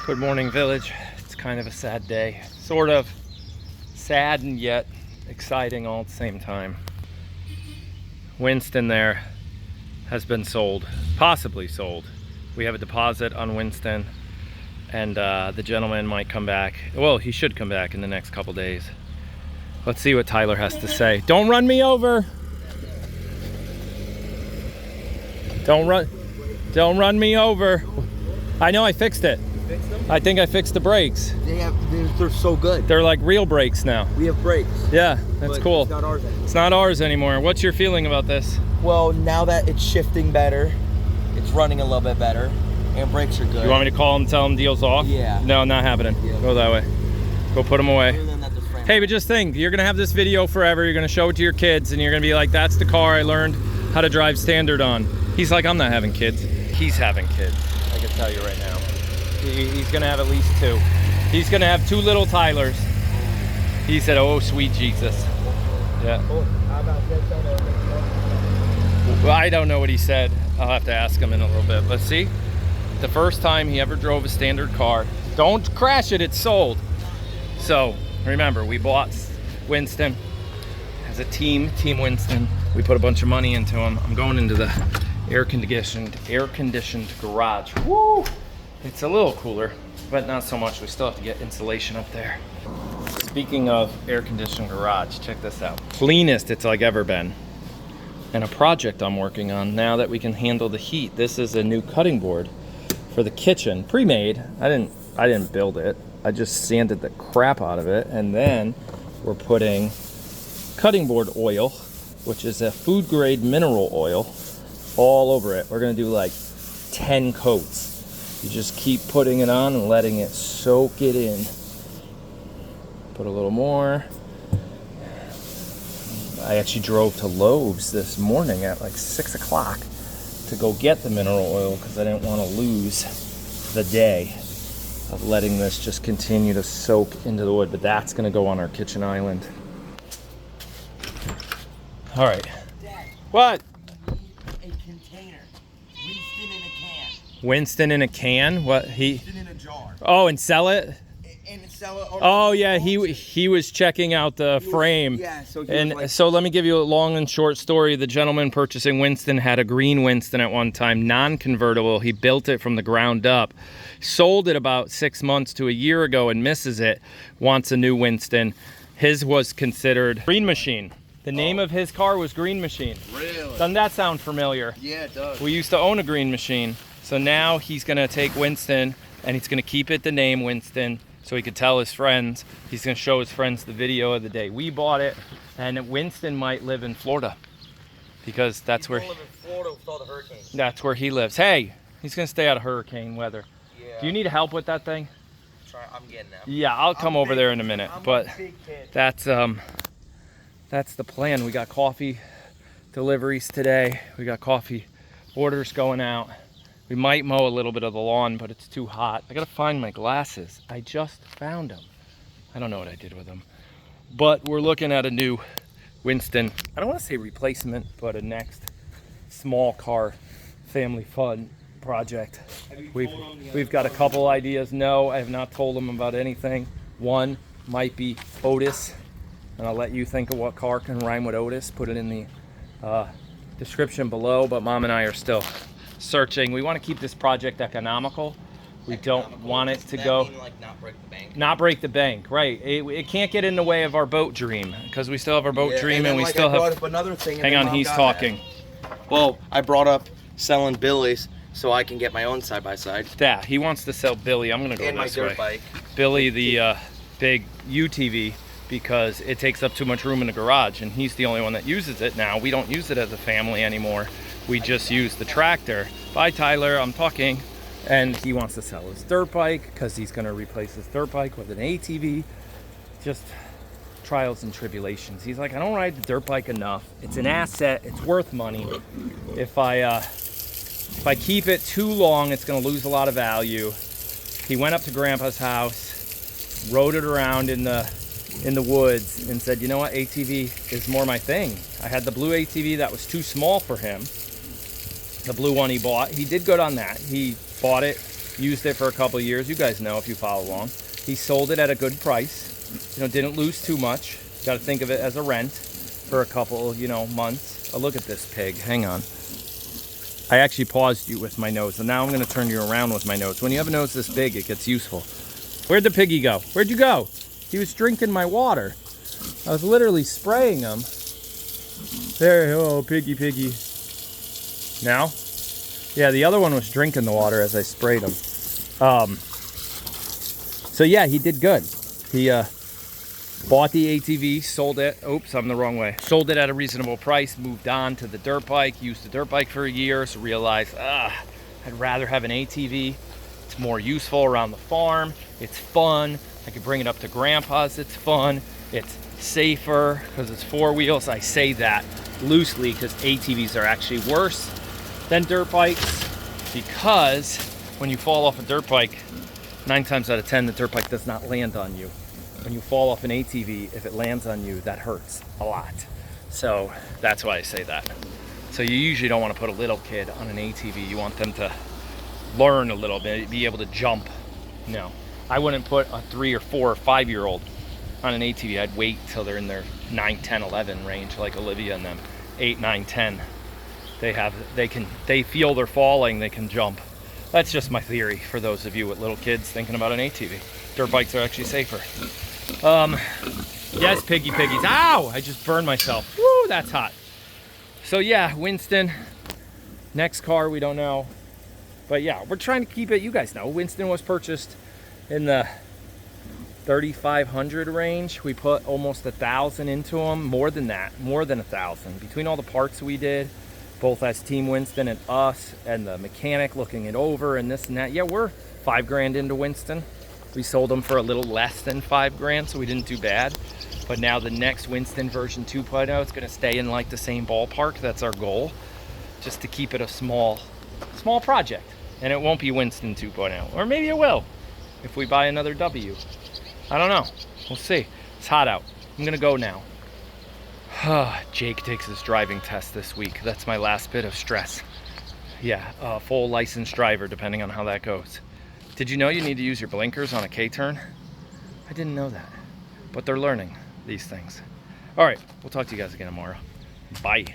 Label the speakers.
Speaker 1: Good morning, village. It's kind of a sad day. Sort of sad and yet exciting all at the same time. Winston there has been sold, possibly sold. We have a deposit on Winston, and the gentleman might come back. Well, he should come back in the next couple days. Let's see what Tyler has to say. Don't run me over. Don't run me over. I know I fixed it.
Speaker 2: Fixed them?
Speaker 1: I think I fixed the brakes.
Speaker 2: They're so good.
Speaker 1: They're like real brakes now.
Speaker 2: We have brakes.
Speaker 1: Yeah, that's cool.
Speaker 2: It's not ours anymore.
Speaker 1: It's not ours anymore. What's your feeling about this?
Speaker 2: Well, now that it's shifting better, it's running a little bit better, and brakes are good.
Speaker 1: You want me to call him and tell him deal's off?
Speaker 2: Yeah.
Speaker 1: No, not happening.
Speaker 2: Yeah.
Speaker 1: Go that way. Go put them away.
Speaker 2: Other than that, there's frame.
Speaker 1: Hey, but just think, you're gonna have this video forever. You're gonna show it to your kids, and you're gonna be like, "That's the car I learned how to drive standard on." He's like, "I'm not having kids." He's having kids. I can tell you right now. He's gonna have at least two. He's gonna have two little Tylers. He said, "Oh, sweet Jesus." Yeah.
Speaker 2: How about this?
Speaker 1: Well, I don't know what he said. I'll have to ask him in a little bit. But see, the first time he ever drove a standard car, don't crash it, it's sold. So remember, we bought Winston as a team Winston. We put a bunch of money into him. I'm going into the air conditioned garage. Woo! It's a little cooler, but not so much. We still have to get insulation up there. Speaking of air conditioned garage, check this out. Cleanest it's like ever been. And a project I'm working on now that we can handle the heat. This is a new cutting board for the kitchen, pre-made. I didn't build it. I just sanded the crap out of it, and then we're putting cutting board oil, which is a food grade mineral oil, all over it. We're gonna do like 10 coats. You just keep putting it on and letting it soak it in. Put a little more. I actually drove to Lowe's this morning at like 6 o'clock to go get the mineral oil because I didn't want to lose the day of letting this just continue to soak into the wood. But that's going to go on our kitchen island. All right.
Speaker 2: Dad,
Speaker 1: What?
Speaker 2: I need a container. Winston in a can.
Speaker 1: Winston in a can? What?
Speaker 2: Winston in a jar.
Speaker 1: Oh, and sell it?
Speaker 2: And sell it.
Speaker 1: Oh yeah, he was checking out the frame.
Speaker 2: Yeah, so
Speaker 1: So let me give you a long and short story. The gentleman purchasing Winston had a green Winston at one time, non-convertible. He built it from the ground up, sold it about 6 months to a year ago and misses it, wants a new Winston. His was considered Green Machine. The name of his car was Green Machine.
Speaker 2: Really?
Speaker 1: Doesn't that sound familiar?
Speaker 2: Yeah, it does.
Speaker 1: We used to own a Green Machine. So now he's gonna take Winston and he's gonna keep it the name Winston, so he could tell his friends. He's gonna show his friends the video of the day we bought it, and Winston might live in Florida because that's where
Speaker 2: live in Florida with all the hurricanes.
Speaker 1: that's where he lives. Hey, he's gonna stay out of hurricane weather.
Speaker 2: Yeah.
Speaker 1: Do you need help with that thing?
Speaker 2: I'm getting that.
Speaker 1: Yeah, I'll come over there in a minute. But
Speaker 2: a big kid.
Speaker 1: that's the plan. We got coffee deliveries today. We got coffee orders going out. We might mow a little bit of the lawn, but it's too hot. I gotta find my glasses. I just found them. I don't know what I did with them. But we're looking at a new Winston. I don't want to say replacement, but a next small car family fun project. We've got a couple ideas. No, I have not told them about anything. One might be Otis, and I'll let you think of what car can rhyme with Otis. Put it in the description below, but Mom and I are still searching. We want to keep this project economical. We don't want it to go
Speaker 2: like not break the bank.
Speaker 1: Not break the bank, right? It can't get in the way of our boat dream, because we still have our boat dream, and we still have
Speaker 2: another thing.
Speaker 1: hang on, he's talking.
Speaker 2: Well, I brought up selling Billy's so I can get my own side by side.
Speaker 1: Yeah, he wants to sell Billy. I'm gonna go
Speaker 2: And my
Speaker 1: this
Speaker 2: dirt
Speaker 1: way.
Speaker 2: bike.
Speaker 1: Billy, the big UTV, because it takes up too much room in the garage, and he's the only one that uses it now. We don't use it as a family anymore. We just use the tractor. Bye, Tyler, I'm talking. And he wants to sell his dirt bike because he's gonna replace his dirt bike with an ATV. Just trials and tribulations. He's like, I don't ride the dirt bike enough. It's an asset, it's worth money. If I keep it too long, it's gonna lose a lot of value. He went up to Grandpa's house, rode it around in the woods, and said, you know what, ATV is more my thing. I had the blue ATV that was too small for him. The blue one he bought. He did good on that. He bought it Used it for a couple of years. You guys know if you follow along. He sold it at a good price. You know, didn't lose too much. Got to think of it as a rent for a couple, you know, months. Oh, look at this pig. Hang on. I actually paused you with my nose, and now I'm going to turn you around with my nose. When you have a nose this big, it gets useful. Where'd the piggy go? Where'd you go? He was drinking my water. I was literally spraying him. There, oh, piggy. Now? Yeah, the other one was drinking the water as I sprayed him. So yeah, he did good. He bought the ATV, sold it. Oops, I'm the wrong way. Sold it at a reasonable price, moved on to the dirt bike, used the dirt bike for a year, so realized, I'd rather have an ATV. It's more useful around the farm. It's fun. I could bring it up to grandpa's. It's fun. It's safer because it's four wheels. I say that loosely because ATVs are actually worse than dirt bikes, because when you fall off a dirt bike, 9 times out of 10, the dirt bike does not land on you. When you fall off an ATV, if it lands on you, that hurts a lot. So that's why I say that. So you usually don't want to put a little kid on an ATV. You want them to learn a little bit, be able to jump. No, I wouldn't put a 3 or 4 or 5-year-old on an ATV. I'd wait till they're in their 9, 10, 11 range, like Olivia and them. 8, 9, 10. They feel they're falling, they can jump. That's just my theory for those of you with little kids thinking about an ATV. Dirt bikes are actually safer. Yes, piggies. Ow! I just burned myself. Woo, that's hot. So yeah, Winston. Next car, we don't know. But yeah, we're trying to keep it, you guys know, Winston was purchased in the 3,500 range. We put almost 1,000 into them, more than that, more than 1,000. Between all the parts we did, both as Team Winston and us, and the mechanic looking it over and this and that. Yeah, we're $5,000 into Winston. We sold them for a little less than $5,000, so we didn't do bad. But now the next Winston version 2.0, it's gonna stay in like the same ballpark. That's our goal, just to keep it a small project. And it won't be Winston 2.0, or maybe it will if we buy another W. I don't know, we'll see. It's hot out. I'm gonna go now. Jake takes his driving test this week. That's my last bit of stress. Yeah, full licensed driver, depending on how that goes. Did you know you need to use your blinkers on a K-turn? I didn't know that, but they're learning these things. All right, we'll talk to you guys again tomorrow. Bye.